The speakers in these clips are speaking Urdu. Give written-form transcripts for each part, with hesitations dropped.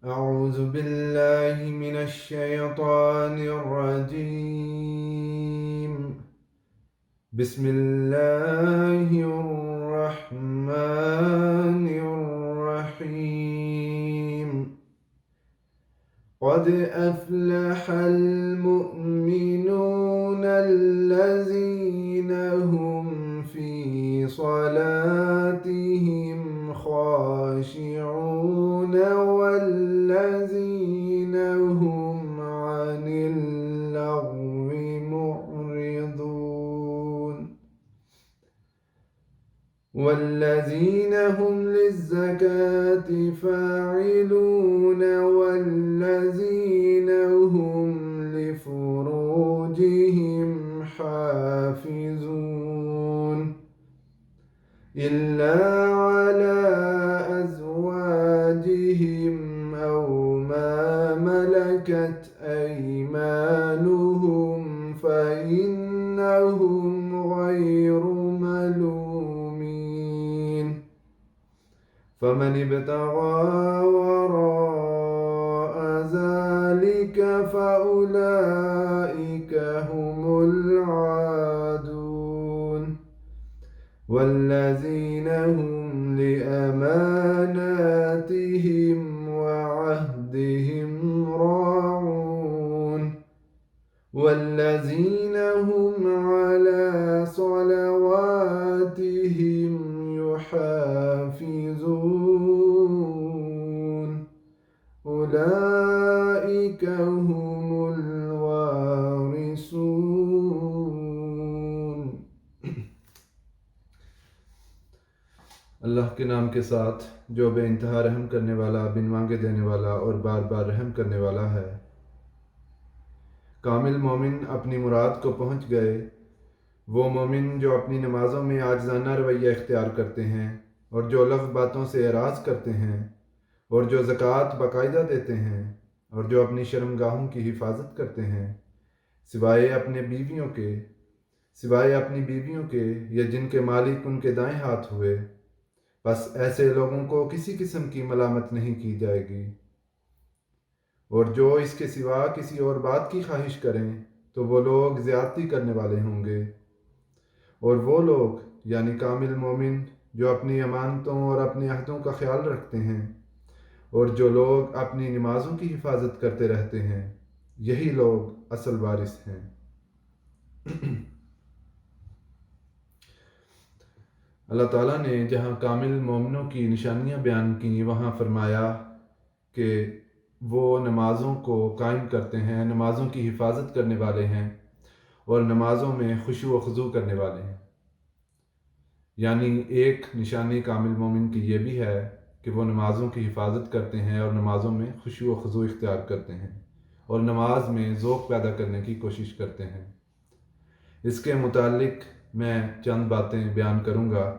أعوذ بالله من الشيطان الرجيم. بسم الله الرحمن الرحيم. قد أفلح المؤمنون الذين هم في صلاتهم خاشعون والذين هم عن اللغو معرضون والذين هم للزكاة فاعلون والذين هم لفروجهم حافظون إلا على أزواجهم أو ما ملكت أيمانهم فإنهم غير ملومين فمن ابتغى وراء ذلك فأولئك هم العادون والذين هم لأماناتهم وعهدهم راعون والذين هم على صلواتهم يحافظون أولئك هم الوارثون. اللہ کے نام کے ساتھ جو بے انتہا رحم کرنے والا، بن مانگے دینے والا اور بار بار رحم کرنے والا ہے۔ کامل مومن اپنی مراد کو پہنچ گئے، وہ مومن جو اپنی نمازوں میں عاجزانہ رویہ اختیار کرتے ہیں اور جو لغو باتوں سے اعراض کرتے ہیں اور جو زکوٰۃ باقاعدہ دیتے ہیں اور جو اپنی شرمگاہوں کی حفاظت کرتے ہیں سوائے اپنی بیویوں کے یا جن کے مالک ان کے دائیں ہاتھ ہوئے، بس ایسے لوگوں کو کسی قسم کی ملامت نہیں کی جائے گی، اور جو اس کے سوا کسی اور بات کی خواہش کریں تو وہ لوگ زیادتی کرنے والے ہوں گے۔ اور وہ لوگ یعنی کامل مومن جو اپنی امانتوں اور اپنے عہدوں کا خیال رکھتے ہیں اور جو لوگ اپنی نمازوں کی حفاظت کرتے رہتے ہیں، یہی لوگ اصل وارث ہیں۔ اللہ تعالیٰ نے جہاں کامل مومنوں کی نشانیاں بیان کی، وہاں فرمایا کہ وہ نمازوں کو قائم کرتے ہیں، نمازوں کی حفاظت کرنے والے ہیں اور نمازوں میں خشوع و خضوع کرنے والے ہیں۔ یعنی ایک نشانی کامل مومن کی یہ بھی ہے کہ وہ نمازوں کی حفاظت کرتے ہیں اور نمازوں میں خشوع و خضوع اختیار کرتے ہیں اور نماز میں ذوق پیدا کرنے کی کوشش کرتے ہیں۔ اس کے متعلق میں چند باتیں بیان کروں گا۔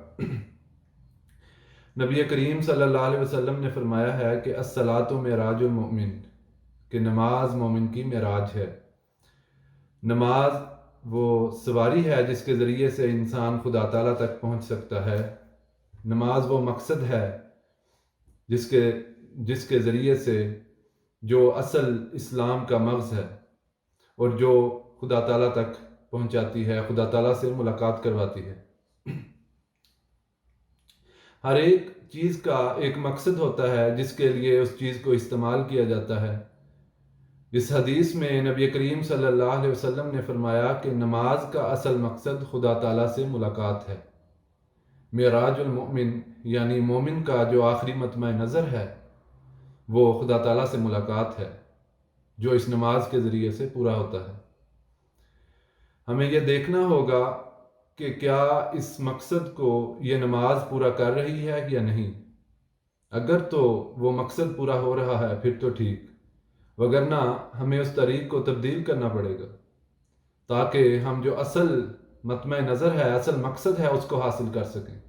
نبی کریم صلی اللہ علیہ وسلم نے فرمایا ہے کہ الصلاۃ معراج المؤمن، کہ نماز مومن کی معراج ہے۔ نماز وہ سواری ہے جس کے ذریعے سے انسان خدا تعالیٰ تک پہنچ سکتا ہے۔ نماز وہ مقصد ہے جس کے ذریعے سے جو اصل اسلام کا مغز ہے اور جو خدا تعالیٰ تک پہنچاتی ہے، خدا تعالیٰ سے ملاقات کرواتی ہے۔ ہر ایک چیز کا ایک مقصد ہوتا ہے جس کے لیے اس چیز کو استعمال کیا جاتا ہے۔ اس حدیث میں نبی کریم صلی اللہ علیہ وسلم نے فرمایا کہ نماز کا اصل مقصد خدا تعالیٰ سے ملاقات ہے۔ معراج المؤمن یعنی مومن کا جو آخری مطمع نظر ہے وہ خدا تعالیٰ سے ملاقات ہے، جو اس نماز کے ذریعے سے پورا ہوتا ہے۔ ہمیں یہ دیکھنا ہوگا کہ کیا اس مقصد کو یہ نماز پورا کر رہی ہے یا نہیں۔ اگر تو وہ مقصد پورا ہو رہا ہے پھر تو ٹھیک، وگرنہ ہمیں اس طریق کو تبدیل کرنا پڑے گا تاکہ ہم جو اصل مطمع نظر ہے، اصل مقصد ہے، اس کو حاصل کر سکیں،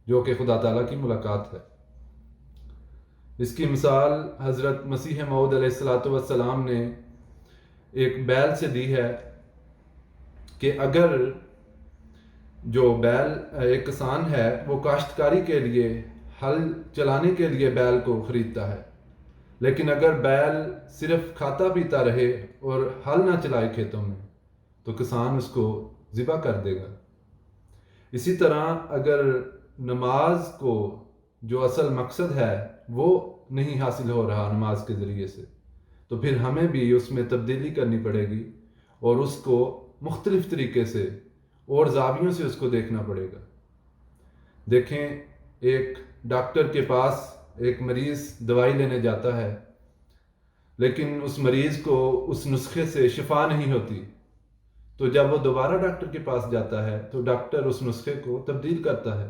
جو کہ خدا تعالیٰ کی ملاقات ہے۔ اس کی مثال حضرت مسیح موعود علیہ السلام نے ایک بیل سے دی ہے کہ اگر جو بیل ایک کسان ہے وہ کاشتکاری کے لیے ہل چلانے کے لیے بیل کو خریدتا ہے، لیکن اگر بیل صرف کھاتا پیتا رہے اور ہل نہ چلائے کھیتوں میں تو کسان اس کو ذبح کر دے گا۔ اسی طرح اگر نماز کو جو اصل مقصد ہے وہ نہیں حاصل ہو رہا نماز کے ذریعے سے، تو پھر ہمیں بھی اس میں تبدیلی کرنی پڑے گی اور اس کو مختلف طریقے سے اور زاویوں سے اس کو دیکھنا پڑے گا۔ دیکھیں، ایک ڈاکٹر کے پاس ایک مریض دوائی لینے جاتا ہے، لیکن اس مریض کو اس نسخے سے شفا نہیں ہوتی، تو جب وہ دوبارہ ڈاکٹر کے پاس جاتا ہے تو ڈاکٹر اس نسخے کو تبدیل کرتا ہے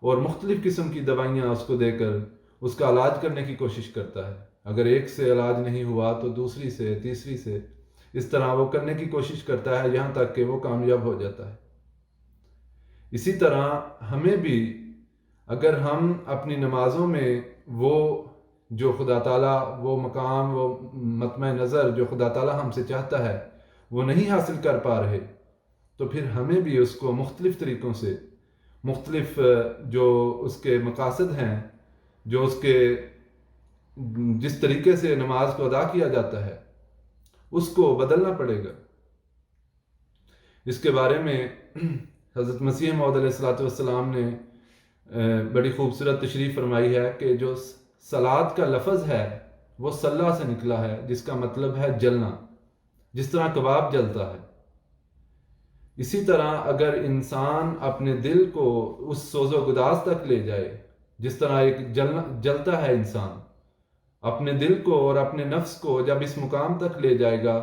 اور مختلف قسم کی دوائیاں اس کو دے کر اس کا علاج کرنے کی کوشش کرتا ہے۔ اگر ایک سے علاج نہیں ہوا تو دوسری سے، تیسری سے، اس طرح وہ کرنے کی کوشش کرتا ہے یہاں تک کہ وہ کامیاب ہو جاتا ہے۔ اسی طرح ہمیں بھی اگر ہم اپنی نمازوں میں وہ جو خدا تعالیٰ، وہ مقام، وہ مطمع نظر جو خدا تعالیٰ ہم سے چاہتا ہے وہ نہیں حاصل کر پا رہے، تو پھر ہمیں بھی اس کو مختلف طریقوں سے، مختلف جو اس کے مقاصد ہیں، جو اس کے جس طریقے سے نماز کو ادا کیا جاتا ہے اس کو بدلنا پڑے گا۔ اس کے بارے میں حضرت مسیح موعود علیہ الصلوۃ والسلام نے بڑی خوبصورت تشریح فرمائی ہے کہ جو صلاۃ کا لفظ ہے وہ صلاح سے نکلا ہے، جس کا مطلب ہے جلنا، جس طرح کباب جلتا ہے۔ اسی طرح اگر انسان اپنے دل کو اس سوز و گداز تک لے جائے، جس طرح ایک جلتا ہے انسان، اپنے دل کو اور اپنے نفس کو جب اس مقام تک لے جائے گا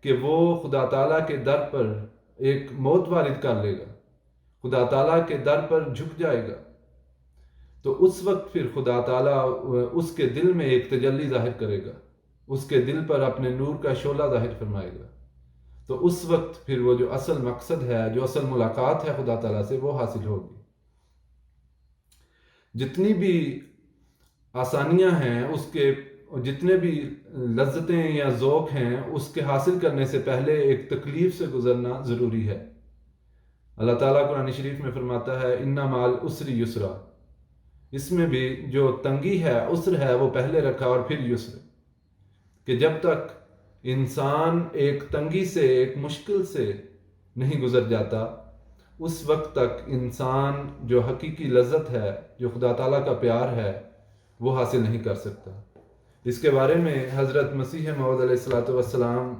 کہ وہ خدا تعالیٰ کے در پر ایک موت وارد کر لے گا، خدا تعالیٰ کے در پر جھک جائے گا، تو اس وقت پھر خدا تعالیٰ اس کے دل میں ایک تجلی ظاہر کرے گا، اس کے دل پر اپنے نور کا شعلہ ظاہر فرمائے گا، تو اس وقت پھر وہ جو اصل مقصد ہے، جو اصل ملاقات ہے خدا تعالیٰ سے، وہ حاصل ہوگی۔ جتنی بھی آسانیاں ہیں، اس کے جتنے بھی لذتیں یا ذوق ہیں، اس کے حاصل کرنے سے پہلے ایک تکلیف سے گزرنا ضروری ہے۔ اللہ تعالیٰ قرآن شریف میں فرماتا ہے اِنَّ مَعَ الْعُسْرِ یسرا، اس میں بھی جو تنگی ہے، عسر ہے، وہ پہلے رکھا اور پھر یسر، کہ جب تک انسان ایک تنگی سے، ایک مشکل سے نہیں گزر جاتا، اس وقت تک انسان جو حقیقی لذت ہے، جو خدا تعالیٰ کا پیار ہے، وہ حاصل نہیں کر سکتا۔ اس کے بارے میں حضرت مسیح موعود علیہ الصلوۃ والسلام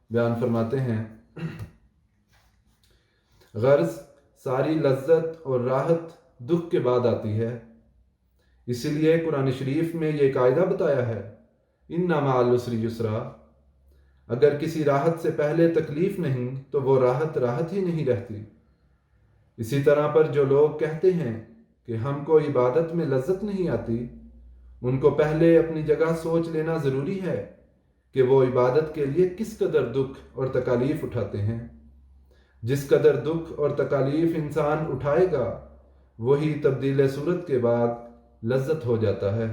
بیان فرماتے ہیں، غرض ساری لذت اور راحت دکھ کے بعد آتی ہے، اسی لیے قرآن شریف میں یہ قاعدہ بتایا ہے اِنَّ مَعَ الْعُسْرِ یسرا، اگر کسی راحت سے پہلے تکلیف نہیں تو وہ راحت راحت ہی نہیں رہتی۔ اسی طرح پر جو لوگ کہتے ہیں کہ ہم کو عبادت میں لذت نہیں آتی، ان کو پہلے اپنی جگہ سوچ لینا ضروری ہے کہ وہ عبادت کے لیے کس قدر دکھ اور تکالیف اٹھاتے ہیں۔ جس قدر دکھ اور تکالیف انسان اٹھائے گا، وہی تبدیل صورت کے بعد لذت ہو جاتا ہے۔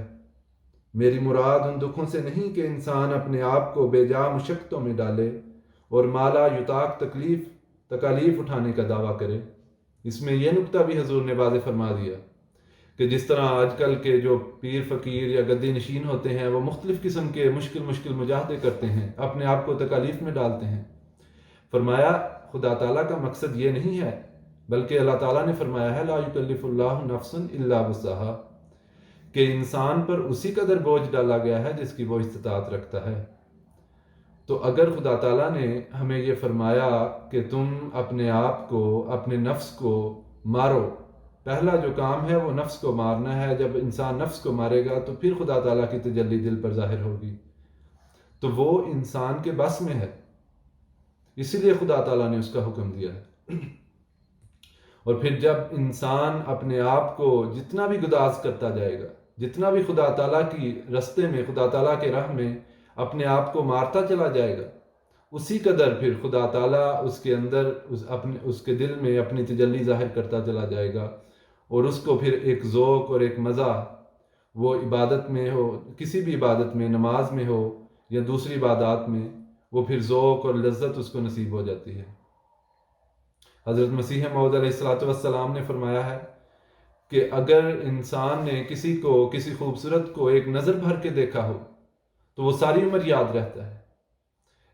میری مراد ان دکھوں سے نہیں کہ انسان اپنے آپ کو بے جا مشقتوں میں ڈالے اور مالا یطاق تکالیف اٹھانے کا دعویٰ کرے۔ اس میں یہ نکتہ بھی حضور نے واضح فرما دیا کہ جس طرح آج کل کے جو پیر فقیر یا گدی نشین ہوتے ہیں، وہ مختلف قسم کے مشکل مجاہدے کرتے ہیں، اپنے آپ کو تکالیف میں ڈالتے ہیں۔ فرمایا خدا تعالیٰ کا مقصد یہ نہیں ہے، بلکہ اللہ تعالیٰ نے فرمایا ہے لا یکلف اللہ نفسا الا وسعہا، کہ انسان پر اسی قدر بوجھ ڈالا گیا ہے جس کی وہ استطاعت رکھتا ہے۔ تو اگر خدا تعالیٰ نے ہمیں یہ فرمایا کہ تم اپنے آپ کو، اپنے نفس کو مارو، پہلا جو کام ہے وہ نفس کو مارنا ہے، جب انسان نفس کو مارے گا تو پھر خدا تعالیٰ کی تجلی دل پر ظاہر ہوگی، تو وہ انسان کے بس میں ہے، اسی لیے خدا تعالیٰ نے اس کا حکم دیا ہے۔ اور پھر جب انسان اپنے آپ کو جتنا بھی گداز کرتا جائے گا، جتنا بھی خدا تعالیٰ کی رستے میں، خدا تعالیٰ کے راہ میں اپنے آپ کو مارتا چلا جائے گا، اسی قدر پھر خدا تعالیٰ اس کے اندر اس کے دل میں اپنی تجلی ظاہر کرتا چلا جائے گا، اور اس کو پھر ایک ذوق اور ایک مزہ، وہ عبادت میں ہو، کسی بھی عبادت میں، نماز میں ہو یا دوسری عبادات میں، وہ پھر ذوق اور لذت اس کو نصیب ہو جاتی ہے۔ حضرت مسیح موعود علیہ الصلوۃ والسلام نے فرمایا ہے کہ اگر انسان نے کسی خوبصورت کو ایک نظر بھر کے دیکھا ہو تو وہ ساری عمر یاد رہتا ہے۔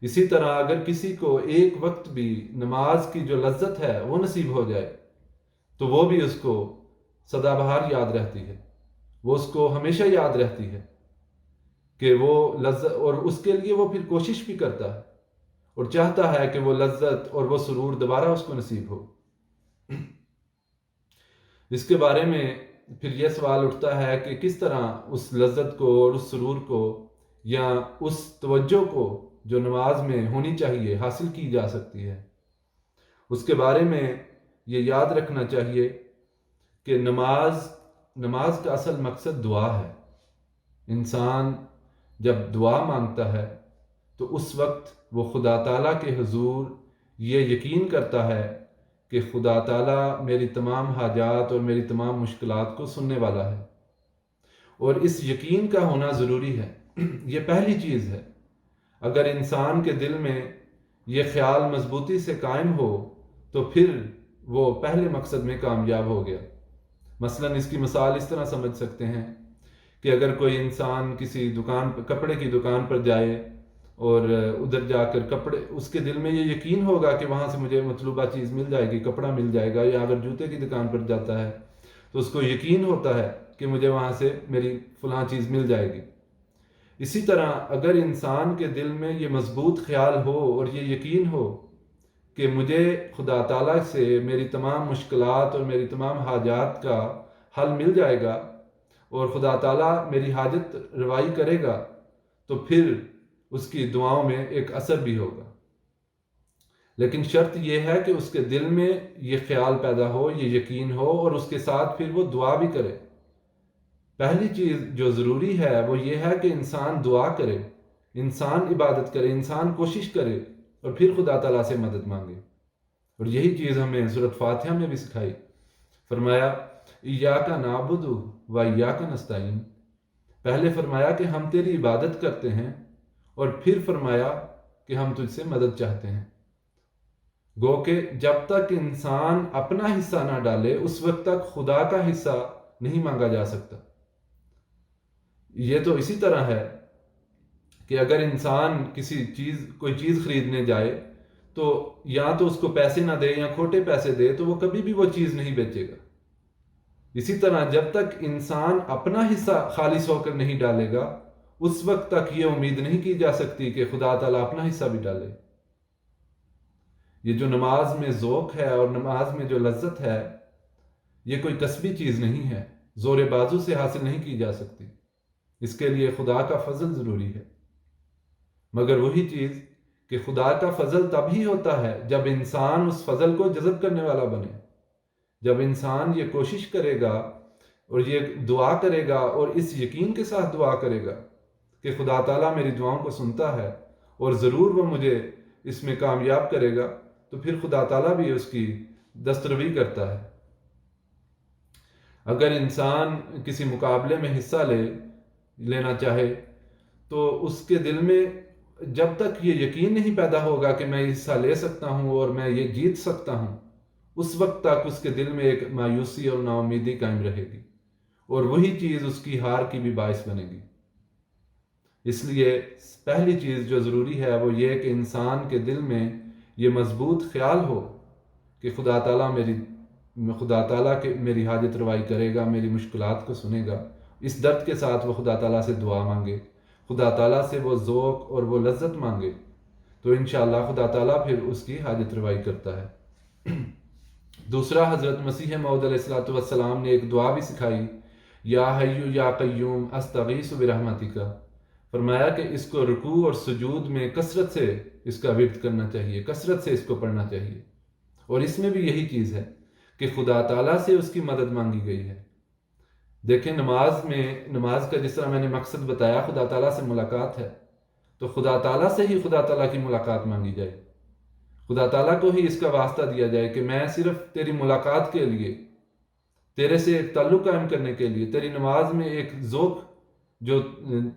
اسی طرح اگر کسی کو ایک وقت بھی نماز کی جو لذت ہے وہ نصیب ہو جائے تو وہ بھی اس کو سدا بہار یاد رہتی ہے، وہ اس کو ہمیشہ یاد رہتی ہے کہ وہ لذت، اور اس کے لیے وہ پھر کوشش بھی کرتا ہے اور چاہتا ہے کہ وہ لذت اور وہ سرور دوبارہ اس کو نصیب ہو۔ اس کے بارے میں پھر یہ سوال اٹھتا ہے کہ کس طرح اس لذت کو اور اس سرور کو یا اس توجہ کو جو نماز میں ہونی چاہیے حاصل کی جا سکتی ہے۔ اس کے بارے میں یہ یاد رکھنا چاہیے کہ نماز کا اصل مقصد دعا ہے۔ انسان جب دعا مانگتا ہے تو اس وقت وہ خدا تعالیٰ کے حضور یہ یقین کرتا ہے کہ خدا تعالیٰ میری تمام حاجات اور میری تمام مشکلات کو سننے والا ہے، اور اس یقین کا ہونا ضروری ہے۔ یہ پہلی چیز ہے۔ اگر انسان کے دل میں یہ خیال مضبوطی سے قائم ہو تو پھر وہ پہلے مقصد میں کامیاب ہو گیا۔ مثلا اس کی مثال اس طرح سمجھ سکتے ہیں کہ اگر کوئی انسان کسی کپڑے کی دکان پر جائے اور ادھر جا کر اس کے دل میں یہ یقین ہوگا کہ وہاں سے مجھے مطلوبہ چیز مل جائے گی، کپڑا مل جائے گا، یا اگر جوتے کی دکان پر جاتا ہے تو اس کو یقین ہوتا ہے کہ مجھے وہاں سے میری فلاں چیز مل جائے گی۔ اسی طرح اگر انسان کے دل میں یہ مضبوط خیال ہو اور یہ یقین ہو کہ مجھے خدا تعالیٰ سے میری تمام مشکلات اور میری تمام حاجات کا حل مل جائے گا اور خدا تعالیٰ میری حاجت روائی کرے گا، تو پھر اس کی دعاؤں میں ایک اثر بھی ہوگا۔ لیکن شرط یہ ہے کہ اس کے دل میں یہ خیال پیدا ہو، یہ یقین ہو، اور اس کے ساتھ پھر وہ دعا بھی کرے۔ پہلی چیز جو ضروری ہے وہ یہ ہے کہ انسان دعا کرے، انسان عبادت کرے، انسان کوشش کرے اور پھر خدا تعالیٰ سے مدد مانگے۔ اور یہی چیز ہمیں سورۃ فاتحہ میں بھی سکھائی۔ فرمایا ایاک نعبد و ایاک نستعین، پہلے فرمایا کہ ہم تیری عبادت کرتے ہیں، اور پھر فرمایا کہ ہم تجھ سے مدد چاہتے ہیں۔ گو کہ جب تک انسان اپنا حصہ نہ ڈالے اس وقت تک خدا کا حصہ نہیں مانگا جا سکتا۔ یہ تو اسی طرح ہے کہ اگر انسان کوئی چیز خریدنے جائے تو یا تو اس کو پیسے نہ دے یا کھوٹے پیسے دے تو وہ کبھی بھی وہ چیز نہیں بیچے گا۔ اسی طرح جب تک انسان اپنا حصہ خالص ہو کر نہیں ڈالے گا اس وقت تک یہ امید نہیں کی جا سکتی کہ خدا تعالیٰ اپنا حصہ بھی ڈالے۔ یہ جو نماز میں ذوق ہے اور نماز میں جو لذت ہے یہ کوئی کسبی چیز نہیں ہے، زور بازو سے حاصل نہیں کی جا سکتی۔ اس کے لیے خدا کا فضل ضروری ہے، مگر وہی چیز کہ خدا کا فضل تب ہی ہوتا ہے جب انسان اس فضل کو جذب کرنے والا بنے، جب انسان یہ کوشش کرے گا اور یہ دعا کرے گا اور اس یقین کے ساتھ دعا کرے گا کہ خدا تعالیٰ میری دعاؤں کو سنتا ہے اور ضرور وہ مجھے اس میں کامیاب کرے گا، تو پھر خدا تعالیٰ بھی اس کی دستروی کرتا ہے۔ اگر انسان کسی مقابلے میں حصہ لینا چاہے تو اس کے دل میں جب تک یہ یقین نہیں پیدا ہوگا کہ میں حصہ لے سکتا ہوں اور میں یہ جیت سکتا ہوں، اس وقت تک اس کے دل میں ایک مایوسی اور نا امیدی قائم رہے گی، اور وہی چیز اس کی ہار کی بھی باعث بنے گی۔ اس لیے پہلی چیز جو ضروری ہے وہ یہ کہ انسان کے دل میں یہ مضبوط خیال ہو کہ خدا تعالیٰ میری حاجت روائی کرے گا، میری مشکلات کو سنے گا۔ اس درد کے ساتھ وہ خدا تعالیٰ سے دعا مانگے، خدا تعالیٰ سے وہ ذوق اور وہ لذت مانگے، تو انشاءاللہ خدا تعالیٰ پھر اس کی حاجت روائی کرتا ہے۔ دوسرا، حضرت مسیح موعود علیہ السلام نے ایک دعا بھی سکھائی، یا حیو یا قیوم استغیث برحمتک، فرمایا کہ اس کو رکوع اور سجود میں کثرت سے اس کا ورد کرنا چاہیے، کثرت سے اس کو پڑھنا چاہیے۔ اور اس میں بھی یہی چیز ہے کہ خدا تعالیٰ سے اس کی مدد مانگی گئی ہے۔ دیکھیں نماز کا جس طرح میں نے مقصد بتایا خدا تعالیٰ سے ملاقات ہے، تو خدا تعالیٰ سے ہی خدا تعالیٰ کی ملاقات مانگی جائے، خدا تعالیٰ کو ہی اس کا واسطہ دیا جائے کہ میں صرف تیری ملاقات کے لیے، تیرے سے ایک تعلق قائم کرنے کے لیے، تیری نماز میں ایک ذوق جو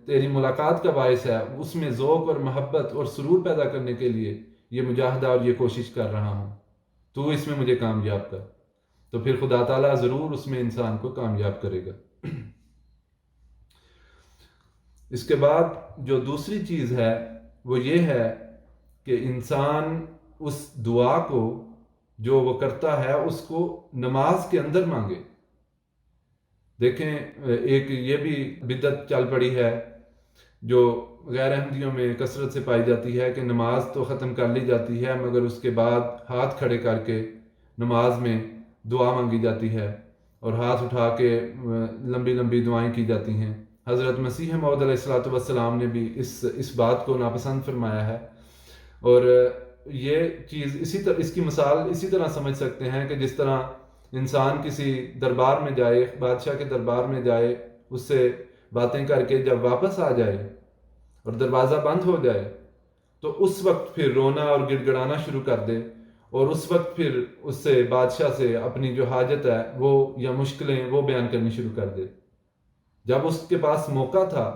تیری ملاقات کا باعث ہے اس میں ذوق اور محبت اور سرور پیدا کرنے کے لیے یہ مجاہدہ اور یہ کوشش کر رہا ہوں، تو اس میں مجھے کامیاب کر، تو پھر خدا تعالیٰ ضرور اس میں انسان کو کامیاب کرے گا۔ اس کے بعد جو دوسری چیز ہے وہ یہ ہے کہ انسان اس دعا کو جو وہ کرتا ہے اس کو نماز کے اندر مانگے۔ دیکھیں ایک یہ بھی بدعت چل پڑی ہے جو غیر احمدیوں میں کثرت سے پائی جاتی ہے کہ نماز تو ختم کر لی جاتی ہے مگر اس کے بعد ہاتھ کھڑے کر کے نماز میں دعا مانگی جاتی ہے اور ہاتھ اٹھا کے لمبی لمبی دعائیں کی جاتی ہیں۔ حضرت مسیح موعود علیہ الصلوۃ والسلام نے بھی اس بات کو ناپسند فرمایا ہے، اور یہ چیز اس کی مثال اسی طرح سمجھ سکتے ہیں کہ جس طرح انسان کسی دربار میں جائے، بادشاہ کے دربار میں جائے، اس سے باتیں کر کے جب واپس آ جائے اور دروازہ بند ہو جائے تو اس وقت پھر رونا اور گڑ گڑانا شروع کر دے، اور اس وقت پھر اس سے بادشاہ سے اپنی جو حاجت ہے وہ یا مشکلیں وہ بیان کرنی شروع کر دے۔ جب اس کے پاس موقع تھا،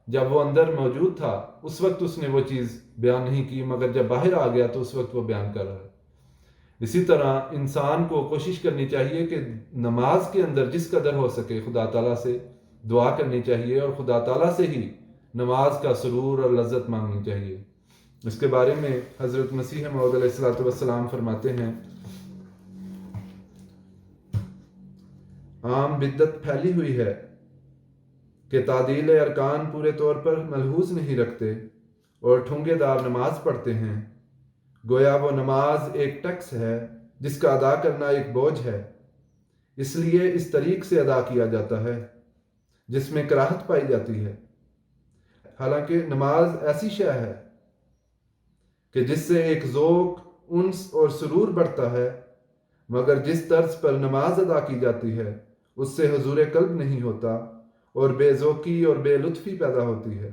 جب وہ اندر موجود تھا، اس وقت اس نے وہ چیز بیان نہیں کی، مگر جب باہر آ گیا تو اس وقت وہ بیان کر رہا ہے۔ اسی طرح انسان کو کوشش کرنی چاہیے کہ نماز کے اندر جس قدر ہو سکے خدا تعالیٰ سے دعا کرنی چاہیے، اور خدا تعالیٰ سے ہی نماز کا سرور اور لذت مانگنی چاہیے۔ اس کے بارے میں حضرت مسیح موعود علیہ الصلوۃ والسلام فرماتے ہیں، عام بدعت پھیلی ہوئی ہے کہ تعدیل ارکان پورے طور پر ملحوظ نہیں رکھتے اور ٹھونگے دار نماز پڑھتے ہیں، گویا وہ نماز ایک ٹیکس ہے جس کا ادا کرنا ایک بوجھ ہے، اس لیے اس طریق سے ادا کیا جاتا ہے جس میں کراہت پائی جاتی ہے۔ حالانکہ نماز ایسی شے ہے کہ جس سے ایک ذوق، انس اور سرور بڑھتا ہے، مگر جس طرز پر نماز ادا کی جاتی ہے اس سے حضور قلب نہیں ہوتا اور بے ذوقی اور بے لطفی پیدا ہوتی ہے۔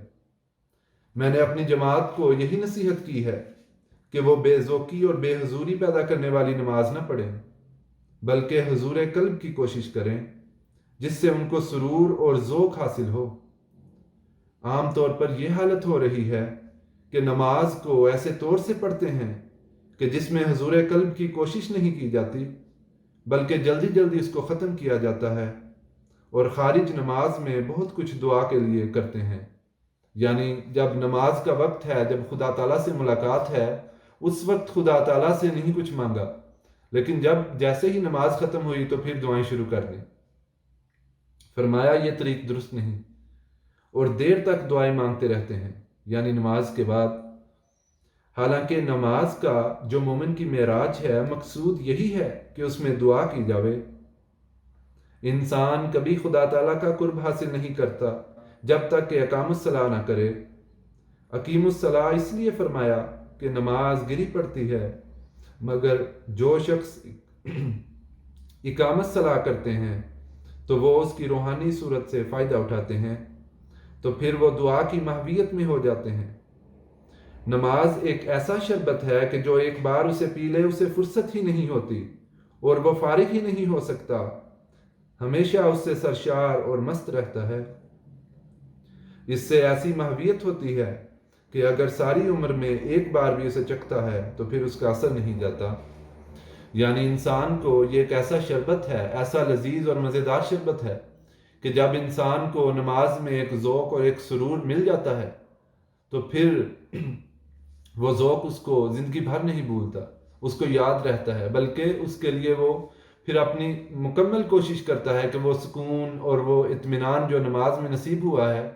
میں نے اپنی جماعت کو یہی نصیحت کی ہے کہ وہ بے ذوقی اور بے حضوری پیدا کرنے والی نماز نہ پڑھیں، بلکہ حضور قلب کی کوشش کریں جس سے ان کو سرور اور ذوق حاصل ہو۔ عام طور پر یہ حالت ہو رہی ہے کہ نماز کو ایسے طور سے پڑھتے ہیں کہ جس میں حضور قلب کی کوشش نہیں کی جاتی، بلکہ جلدی جلدی اس کو ختم کیا جاتا ہے، اور خارج نماز میں بہت کچھ دعا کے لیے کرتے ہیں۔ یعنی جب نماز کا وقت ہے، جب خدا تعالیٰ سے ملاقات ہے، اس وقت خدا تعالیٰ سے نہیں کچھ مانگا، لیکن جیسے ہی نماز ختم ہوئی تو پھر دعائیں شروع کر دیں۔ فرمایا یہ طریق درست نہیں، اور دیر تک دعائیں مانگتے رہتے ہیں، یعنی نماز کے بعد۔ حالانکہ نماز کا جو مومن کی معراج ہے، مقصود یہی ہے کہ اس میں دعا کی جاوے۔ انسان کبھی خدا تعالیٰ کا قرب حاصل نہیں کرتا جب تک کہ اقام الصلاۃ نہ کرے۔ اقیم الصلاۃ اس لیے فرمایا کہ نماز گری پڑتی ہے، مگر جو شخص اقامت الصلاۃ کرتے ہیں تو وہ اس کی روحانی صورت سے فائدہ اٹھاتے ہیں، تو پھر وہ دعا کی محویت میں ہو جاتے ہیں۔ نماز ایک ایسا شربت ہے کہ جو ایک بار اسے پی لے اسے فرصت ہی نہیں ہوتی اور وہ فارغ ہی نہیں ہو سکتا، ہمیشہ اس سے سرشار اور مست رہتا ہے۔ اس سے ایسی محویت ہوتی ہے کہ اگر ساری عمر میں ایک بار بھی اسے چکھتا ہے تو پھر اس کا اثر نہیں جاتا۔ یعنی انسان کو یہ ایک ایسا شربت ہے، ایسا لذیذ اور مزیدار شربت ہے کہ جب انسان کو نماز میں ایک ذوق اور ایک سرور مل جاتا ہے تو پھر وہ ذوق اس کو زندگی بھر نہیں بھولتا، اس کو یاد رہتا ہے، بلکہ اس کے لیے وہ پھر اپنی مکمل کوشش کرتا ہے کہ وہ سکون اور وہ اطمینان جو نماز میں نصیب ہوا ہے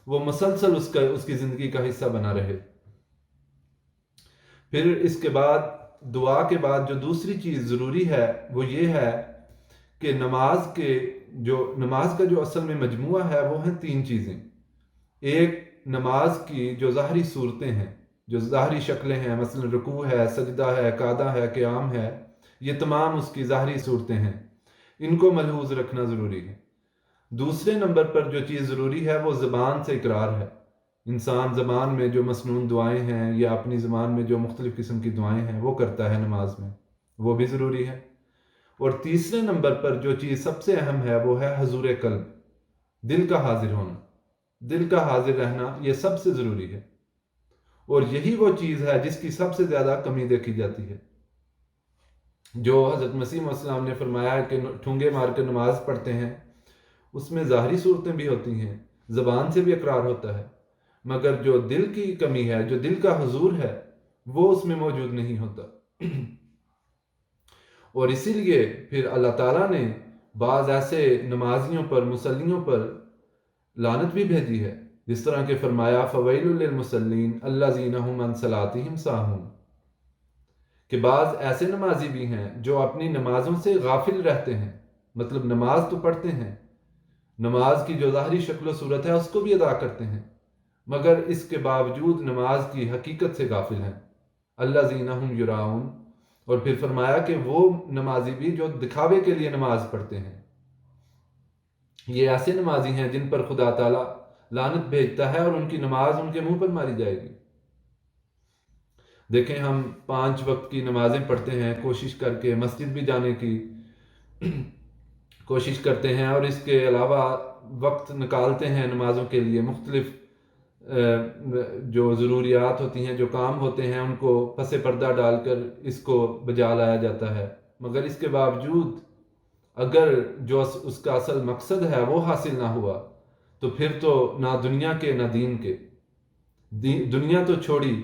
وہ مسلسل اس کی زندگی کا حصہ بنا رہے۔ پھر اس کے بعد دعا کے بعد جو دوسری چیز ضروری ہے وہ یہ ہے کہ نماز کا جو اصل میں مجموعہ ہے وہ ہیں 3 چیزیں۔ ایک نماز کی جو ظاہری صورتیں ہیں، جو ظاہری شکلیں ہیں، مثلا رکوع ہے، سجدہ ہے، قعدہ ہے، قیام ہے، یہ تمام اس کی ظاہری صورتیں ہیں، ان کو ملحوظ رکھنا ضروری ہے۔ دوسرے نمبر پر جو چیز ضروری ہے وہ زبان سے اقرار ہے۔ انسان زبان میں جو مسنون دعائیں ہیں یا اپنی زبان میں جو مختلف قسم کی دعائیں ہیں وہ کرتا ہے نماز میں، وہ بھی ضروری ہے۔ اور تیسرے نمبر پر جو چیز سب سے اہم ہے وہ ہے حضور قلب، دل کا حاضر ہونا، دل کا حاضر رہنا، یہ سب سے ضروری ہے، اور یہی وہ چیز ہے جس کی سب سے زیادہ کمی دیکھی جاتی ہے۔ جو حضرت مسیح علیہ السلام نے فرمایا کہ ٹھونگے مار کر نماز پڑھتے ہیں، اس میں ظاہری صورتیں بھی ہوتی ہیں، زبان سے بھی اقرار ہوتا ہے، مگر جو دل کی کمی ہے، جو دل کا حضور ہے، وہ اس میں موجود نہیں ہوتا۔ اور اسی لیے پھر اللہ تعالیٰ نے بعض ایسے نمازیوں پر، مصلیوں پر لعنت بھی بھیجی ہے، جس طرح کہ فرمایا فویل للمصلین الذین هم عن صلاتهم ساہون، کہ بعض ایسے نمازی بھی ہیں جو اپنی نمازوں سے غافل رہتے ہیں، مطلب نماز تو پڑھتے ہیں، نماز کی جو ظاہری شکل و صورت ہے اس کو بھی ادا کرتے ہیں، مگر اس کے باوجود نماز کی حقیقت سے غافل ہیں۔ الذین هم یراؤن، اور پھر فرمایا کہ وہ نمازی بھی جو دکھاوے کے لیے نماز پڑھتے ہیں، یہ ایسے نمازی ہیں جن پر خدا تعالیٰ لعنت بھیجتا ہے اور ان کی نماز ان کے منہ پر ماری جائے گی۔ دیکھیں، ہم 5 وقت کی نمازیں پڑھتے ہیں، کوشش کر کے مسجد بھی جانے کی کوشش کرتے ہیں، اور اس کے علاوہ وقت نکالتے ہیں نمازوں کے لیے، مختلف جو ضروریات ہوتی ہیں، جو کام ہوتے ہیں، ان کو پس پردہ ڈال کر اس کو بجا لایا جاتا ہے، مگر اس کے باوجود اگر جو اس کا اصل مقصد ہے وہ حاصل نہ ہوا تو پھر تو نہ دنیا کے نہ دین کے، دنیا تو چھوڑی،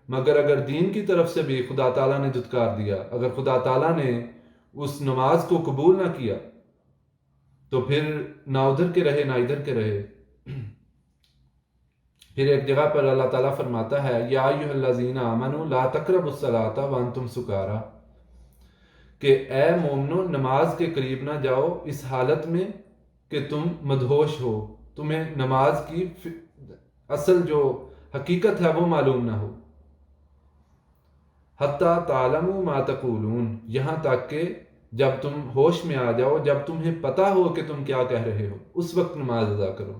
مگر اگر دین کی طرف سے بھی خدا تعالیٰ نے دھتکار دیا، اگر خدا تعالیٰ نے اس نماز کو قبول نہ کیا تو پھر نہ ادھر کے رہے نہ ادھر کے رہے۔ پھر ایک جگہ پر اللہ تعالیٰ فرماتا ہے یا ایھا الذین آمنوا لا تقربوا الصلاۃ وانتم سکارا، کہ اے مومنو نماز کے قریب نہ جاؤ اس حالت میں کہ تم مدہوش ہو، تمہیں نماز کی اصل جو حقیقت ہے وہ معلوم نہ ہو۔ حتیٰ تعلموا ما تقولون، یہاں تک کہ جب تم ہوش میں آ جاؤ، جب تمہیں پتہ ہو کہ تم کیا کہہ رہے ہو، اس وقت نماز ادا کرو۔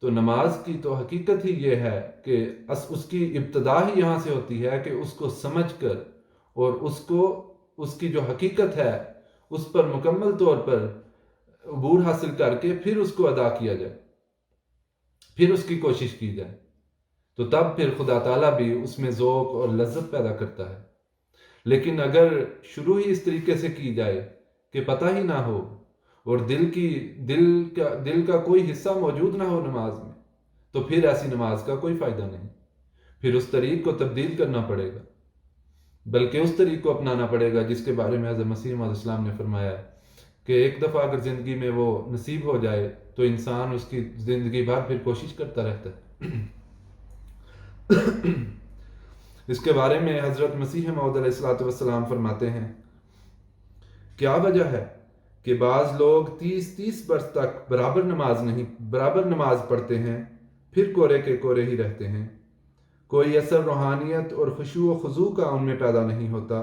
تو نماز کی تو حقیقت ہی یہ ہے کہ اس کی ابتدا ہی یہاں سے ہوتی ہے کہ اس کو سمجھ کر اور اس کی جو حقیقت ہے اس پر مکمل طور پر عبور حاصل کر کے پھر اس کو ادا کیا جائے، پھر اس کی کوشش کی جائے، تو تب پھر خدا تعالیٰ بھی اس میں ذوق اور لذت پیدا کرتا ہے۔ لیکن اگر شروع ہی اس طریقے سے کی جائے کہ پتہ ہی نہ ہو اور دل کا کوئی حصہ موجود نہ ہو نماز میں، تو پھر ایسی نماز کا کوئی فائدہ نہیں، پھر اس طریق کو تبدیل کرنا پڑے گا، بلکہ اس طریق کو اپنانا پڑے گا جس کے بارے میں حضرت مسیح علیہ السلام نے فرمایا ہے کہ ایک دفعہ اگر زندگی میں وہ نصیب ہو جائے تو انسان اس کی زندگی بھر پھر کوشش کرتا رہتا ہے۔ اس کے بارے میں حضرت مسیح موعود علیہ السلام فرماتے ہیں، کیا وجہ ہے کہ بعض لوگ 30 برس تک برابر نماز پڑھتے ہیں، پھر کورے کے کورے ہی رہتے ہیں، کوئی اثر روحانیت اور خشوع و خضوع کا ان میں پیدا نہیں ہوتا۔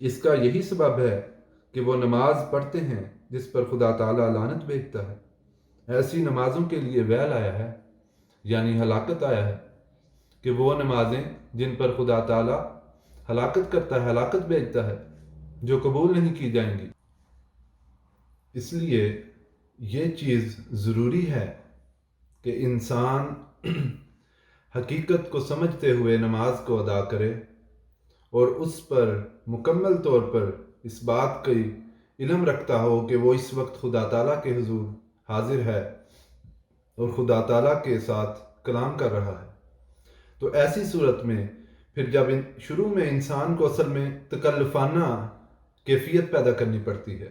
اس کا یہی سبب ہے کہ وہ نماز پڑھتے ہیں جس پر خدا تعالیٰ لعنت بھیجتا ہے۔ ایسی نمازوں کے لیے ویل آیا ہے، یعنی ہلاکت آیا ہے، کہ وہ نمازیں جن پر خدا تعالیٰ ہلاکت کرتا ہے، ہلاکت بھیجتا ہے، جو قبول نہیں کی جائیں گی۔ اس لیے یہ چیز ضروری ہے کہ انسان حقیقت کو سمجھتے ہوئے نماز کو ادا کرے اور اس پر مکمل طور پر اس بات کا علم رکھتا ہو کہ وہ اس وقت خدا تعالیٰ کے حضور حاضر ہے اور خدا تعالیٰ کے ساتھ کلام کر رہا ہے۔ تو ایسی صورت میں پھر جب شروع میں انسان کو اصل میں تکلفانہ کیفیت پیدا کرنی پڑتی ہے،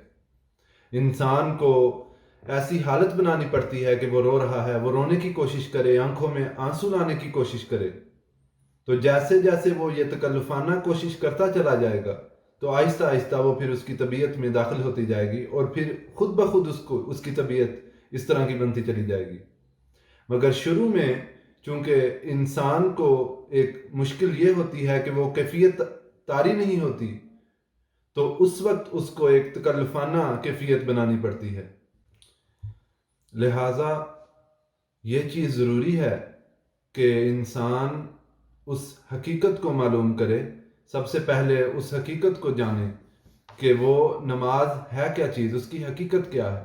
انسان کو ایسی حالت بنانی پڑتی ہے کہ وہ رو رہا ہے، وہ رونے کی کوشش کرے، آنکھوں میں آنسو لانے کی کوشش کرے، تو جیسے جیسے وہ یہ تکلفانہ کوشش کرتا چلا جائے گا تو آہستہ آہستہ وہ پھر اس کی طبیعت میں داخل ہوتی جائے گی اور پھر خود بخود اس کی طبیعت اس طرح کی بنتی چلی جائے گی۔ مگر شروع میں چونکہ انسان کو ایک مشکل یہ ہوتی ہے کہ وہ کیفیت طاری نہیں ہوتی، تو اس وقت اس کو ایک تکلفانہ کیفیت بنانی پڑتی ہے۔ لہٰذا یہ چیز ضروری ہے کہ انسان اس حقیقت کو معلوم کرے، سب سے پہلے اس حقیقت کو جانے کہ وہ نماز ہے کیا چیز، اس کی حقیقت کیا ہے،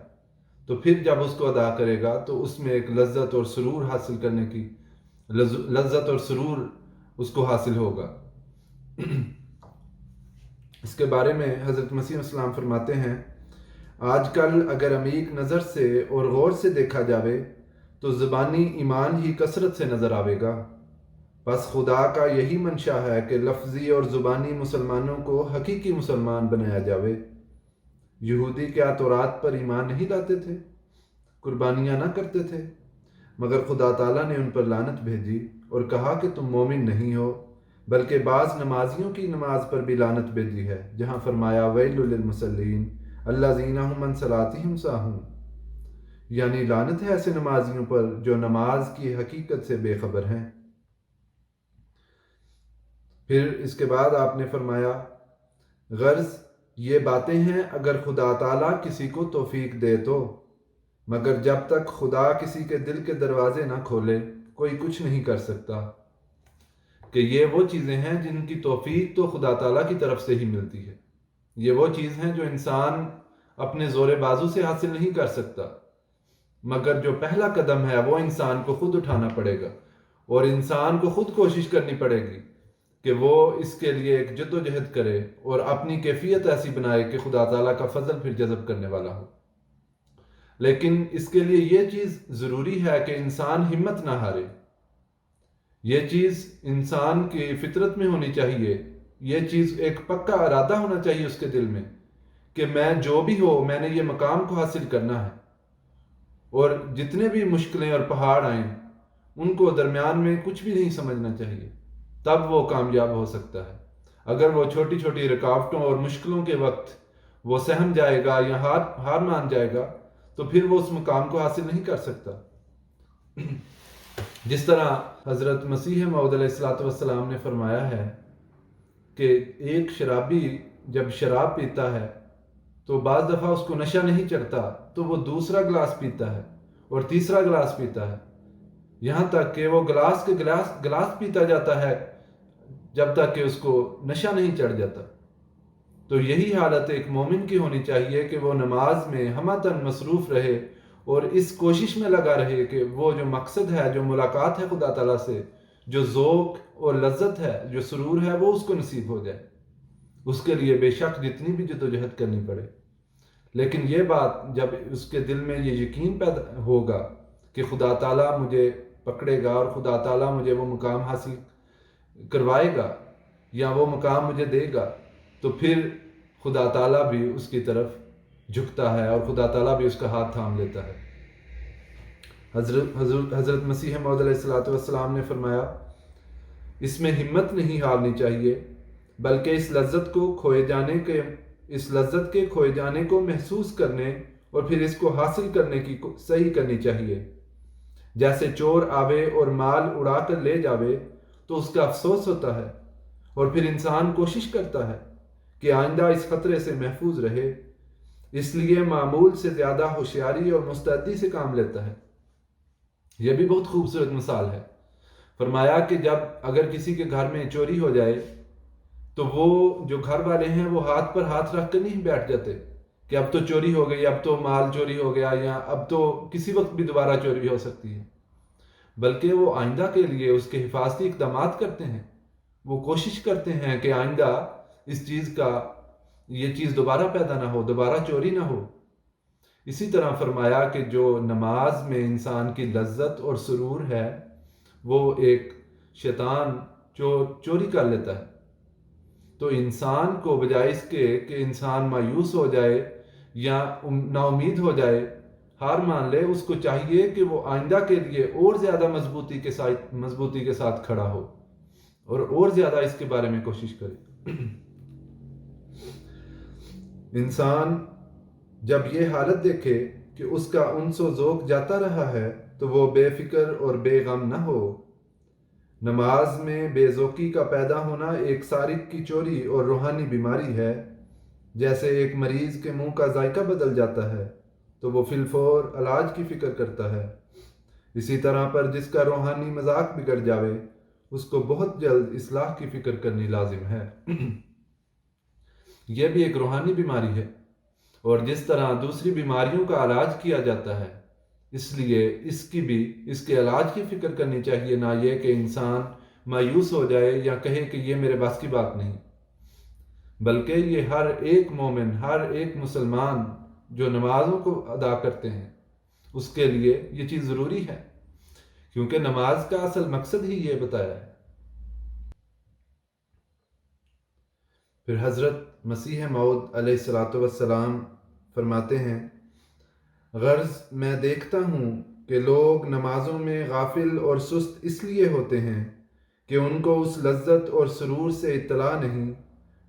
تو پھر جب اس کو ادا کرے گا تو اس میں ایک لذت اور سرور حاصل کرنے کی لذت اور سرور اس کو حاصل ہوگا۔ اس کے بارے میں حضرت مسیح علیہ السلام فرماتے ہیں، آج کل اگر عمیق نظر سے اور غور سے دیکھا جاوے تو زبانی ایمان ہی کثرت سے نظر آئے گا۔ پس خدا کا یہی منشا ہے کہ لفظی اور زبانی مسلمانوں کو حقیقی مسلمان بنایا جاوے۔ یہودی کیا تورات پر ایمان نہیں لاتے تھے، قربانیاں نہ کرتے تھے؟ مگر خدا تعالیٰ نے ان پر لعنت بھیجی اور کہا کہ تم مومن نہیں ہو، بلکہ بعض نمازیوں کی نماز پر بھی لعنت بھیجی ہے، جہاں فرمایا ویل للمصلین الذین هم عن صلاتهم ساہون، یعنی لعنت ہے ایسے نمازیوں پر جو نماز کی حقیقت سے بے خبر ہیں۔ پھر اس کے بعد آپ نے فرمایا غرض یہ باتیں ہیں اگر خدا تعالیٰ کسی کو توفیق دے تو، مگر جب تک خدا کسی کے دل کے دروازے نہ کھولے کوئی کچھ نہیں کر سکتا، کہ یہ وہ چیزیں ہیں جن کی توفیق تو خدا تعالیٰ کی طرف سے ہی ملتی ہے۔ یہ وہ چیز ہیں جو انسان اپنے زور بازو سے حاصل نہیں کر سکتا، مگر جو پہلا قدم ہے وہ انسان کو خود اٹھانا پڑے گا، اور انسان کو خود کوشش کرنی پڑے گی کہ وہ اس کے لیے ایک جد و جہد کرے اور اپنی کیفیت ایسی بنائے کہ خدا تعالیٰ کا فضل پھر جذب کرنے والا ہو۔ لیکن اس کے لیے یہ چیز ضروری ہے کہ انسان ہمت نہ ہارے۔ یہ چیز انسان کی فطرت میں ہونی چاہیے، یہ چیز ایک پکا ارادہ ہونا چاہیے اس کے دل میں کہ میں جو بھی ہو میں نے یہ مقام کو حاصل کرنا ہے، اور جتنے بھی مشکلیں اور پہاڑ آئیں ان کو درمیان میں کچھ بھی نہیں سمجھنا چاہیے، تب وہ کامیاب ہو سکتا ہے۔ اگر وہ چھوٹی چھوٹی رکاوٹوں اور مشکلوں کے وقت وہ سہم جائے گا یا ہار مان جائے گا تو پھر وہ اس مقام کو حاصل نہیں کر سکتا۔ جس طرح حضرت مسیح موعود علیہ الصلوۃ والسلام نے فرمایا ہے کہ ایک شرابی جب شراب پیتا ہے تو بعض دفعہ اس کو نشہ نہیں چڑھتا تو وہ دوسرا گلاس پیتا ہے اور تیسرا گلاس پیتا ہے، یہاں تک کہ وہ گلاس کے گلاس پیتا جاتا ہے جب تک کہ اس کو نشہ نہیں چڑھ جاتا۔ تو یہی حالت ایک مومن کی ہونی چاہیے کہ وہ نماز میں ہمہ مصروف رہے اور اس کوشش میں لگا رہے کہ وہ جو مقصد ہے، جو ملاقات ہے خدا تعالیٰ سے، جو ذوق اور لذت ہے، جو سرور ہے، وہ اس کو نصیب ہو جائے۔ اس کے لیے بے شک جتنی بھی جدوجہد کرنی پڑے، لیکن یہ بات جب اس کے دل میں یہ یقین پیدا ہوگا کہ خدا تعالیٰ مجھے پکڑے گا اور خدا تعالیٰ مجھے وہ مقام حاصل کروائے گا یا وہ مقام مجھے دے گا، تو پھر خدا تعالیٰ بھی اس کی طرف جھکتا ہے اور خدا تعالیٰ بھی اس کا ہاتھ تھام لیتا ہے۔ حضرت مسیح موعود علیہ الصلوۃ والسلام نے فرمایا اس میں ہمت نہیں ہارنی چاہیے، بلکہ اس لذت کے کھوئے جانے کو محسوس کرنے اور پھر اس کو حاصل کرنے کی صحیح کرنی چاہیے۔ جیسے چور آوے اور مال اڑا کر لے جاوے تو اس کا افسوس ہوتا ہے، اور پھر انسان کوشش کرتا ہے کہ آئندہ اس خطرے سے محفوظ رہے، اس لیے معمول سے زیادہ ہوشیاری اور مستعدی سے کام لیتا ہے۔ یہ بھی بہت خوبصورت مثال ہے۔ فرمایا کہ جب اگر کسی کے گھر میں چوری ہو جائے تو وہ جو گھر والے ہیں وہ ہاتھ پر ہاتھ رکھ کر نہیں بیٹھ جاتے کہ اب تو چوری ہو گئی، اب تو مال چوری ہو گیا، یا اب تو کسی وقت بھی دوبارہ چوری ہو سکتی ہے، بلکہ وہ آئندہ کے لیے اس کے حفاظتی اقدامات کرتے ہیں۔ وہ کوشش کرتے ہیں کہ آئندہ یہ چیز دوبارہ پیدا نہ ہو، دوبارہ چوری نہ ہو۔ اسی طرح فرمایا کہ جو نماز میں انسان کی لذت اور سرور ہے وہ ایک شیطان چوری کر لیتا ہے۔ تو انسان کو بجائے اس کے کہ انسان مایوس ہو جائے یا نا امید ہو جائے، ہار مان لے، اس کو چاہیے کہ وہ آئندہ کے لیے اور زیادہ مضبوطی کے ساتھ کھڑا ہو اور زیادہ اس کے بارے میں کوشش کرے۔ انسان جب یہ حالت دیکھے کہ اس کا انس و ذوق جاتا رہا ہے تو وہ بے فکر اور بے غم نہ ہو۔ نماز میں بے ذوقی کا پیدا ہونا ایک سارق کی چوری اور روحانی بیماری ہے۔ جیسے ایک مریض کے منہ کا ذائقہ بدل جاتا ہے تو وہ فی الفور علاج کی فکر کرتا ہے، اسی طرح پر جس کا روحانی مذاق بگڑ جاوے اس کو بہت جلد اصلاح کی فکر کرنی لازم ہے۔ یہ بھی ایک روحانی بیماری ہے، اور جس طرح دوسری بیماریوں کا علاج کیا جاتا ہے اس لیے اس کے علاج کی فکر کرنی چاہیے، نہ یہ کہ انسان مایوس ہو جائے یا کہے کہ یہ میرے بس کی بات نہیں، بلکہ یہ ہر ایک مومن، ہر ایک مسلمان جو نمازوں کو ادا کرتے ہیں اس کے لیے یہ چیز ضروری ہے کیونکہ نماز کا اصل مقصد ہی یہ بتایا ہے۔ پھر حضرت مسیح موعود علیہ الصلاۃ والسلام فرماتے ہیں، غرض میں دیکھتا ہوں کہ لوگ نمازوں میں غافل اور سست اس لیے ہوتے ہیں کہ ان کو اس لذت اور سرور سے اطلاع نہیں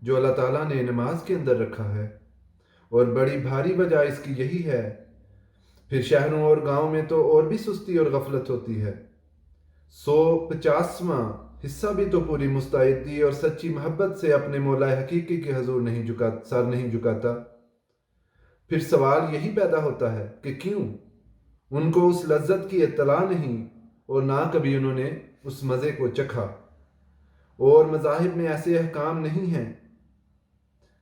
جو اللہ تعالیٰ نے نماز کے اندر رکھا ہے، اور بڑی بھاری وجہ اس کی یہی ہے۔ پھر شہروں اور گاؤں میں تو اور بھی سستی اور غفلت ہوتی ہے۔ 150واں حصہ بھی تو پوری مستعدی اور سچی محبت سے اپنے مولا حقیقی کے حضور سر نہیں جھکاتا۔ پھر سوال یہی پیدا ہوتا ہے کہ کیوں ان کو اس لذت کی اطلاع نہیں اور نہ کبھی انہوں نے اس مزے کو چکھا۔ اور مذاہب میں ایسے احکام نہیں ہیں۔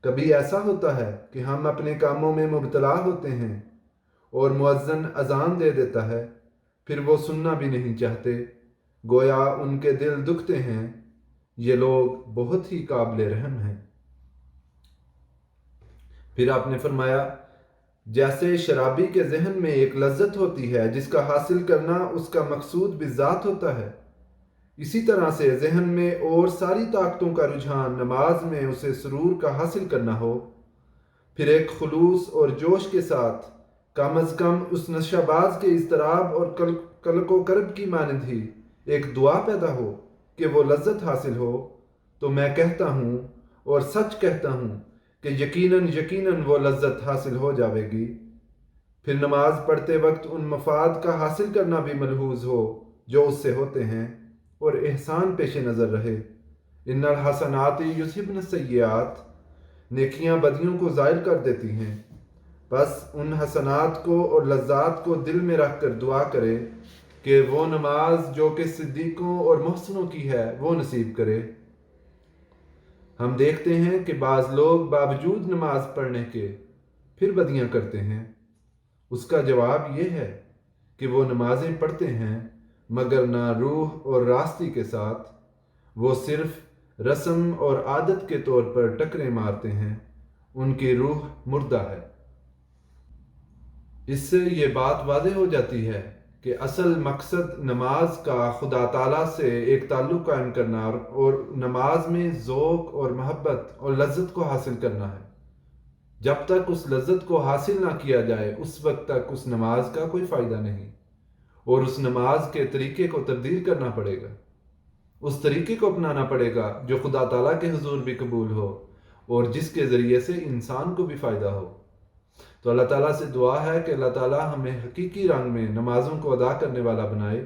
کبھی ایسا ہوتا ہے کہ ہم اپنے کاموں میں مبتلا ہوتے ہیں اور مؤذن اذان دے دیتا ہے، پھر وہ سننا بھی نہیں چاہتے، گویا ان کے دل دکھتے ہیں۔ یہ لوگ بہت ہی قابل رحم ہیں۔ پھر آپ نے فرمایا، جیسے شرابی کے ذہن میں ایک لذت ہوتی ہے جس کا حاصل کرنا اس کا مقصود بذات ہوتا ہے، اسی طرح سے ذہن میں اور ساری طاقتوں کا رجحان نماز میں اسے سرور کا حاصل کرنا ہو، پھر ایک خلوص اور جوش کے ساتھ کم از کم اس نشہ باز کے اضطراب اور قلق و کرب کی مانند ہی ایک دعا پیدا ہو کہ وہ لذت حاصل ہو، تو میں کہتا ہوں اور سچ کہتا ہوں کہ یقیناً وہ لذت حاصل ہو جاوے گی۔ پھر نماز پڑھتے وقت ان مفاد کا حاصل کرنا بھی ملحوظ ہو جو اس سے ہوتے ہیں، اور احسان پیش نظر رہے۔ ان الحسنات یذھبن السیئات، نیکیاں بدیوں کو زائل کر دیتی ہیں۔ بس ان حسنات کو اور لذات کو دل میں رکھ کر دعا کرے کہ وہ نماز جو کہ صدیقوں اور محسنوں کی ہے وہ نصیب کرے۔ ہم دیکھتے ہیں کہ بعض لوگ باوجود نماز پڑھنے کے پھر بدیاں کرتے ہیں۔ اس کا جواب یہ ہے کہ وہ نمازیں پڑھتے ہیں مگر نہ روح اور راستی کے ساتھ، وہ صرف رسم اور عادت کے طور پر ٹکرے مارتے ہیں، ان کی روح مردہ ہے۔ اس سے یہ بات واضح ہو جاتی ہے کہ اصل مقصد نماز کا خدا تعالیٰ سے ایک تعلق قائم کرنا اور نماز میں ذوق اور محبت اور لذت کو حاصل کرنا ہے۔ جب تک اس لذت کو حاصل نہ کیا جائے اس وقت تک اس نماز کا کوئی فائدہ نہیں، اور اس نماز کے طریقے کو تبدیل کرنا پڑے گا، اس طریقے کو اپنانا پڑے گا جو خدا تعالیٰ کے حضور بھی قبول ہو اور جس کے ذریعے سے انسان کو بھی فائدہ ہو۔ تو اللہ تعالیٰ سے دعا ہے کہ اللہ تعالیٰ ہمیں حقیقی رنگ میں نمازوں کو ادا کرنے والا بنائے،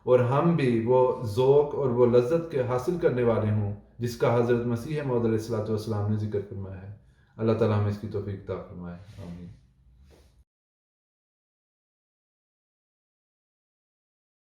اور ہم بھی وہ ذوق اور وہ لذت کے حاصل کرنے والے ہوں جس کا حضرت مسیح موعود علیہ الصلوۃ والسلام نے ذکر فرمایا ہے۔ اللہ تعالیٰ ہمیں اس کی توفیق عطا فرمائے، آمین۔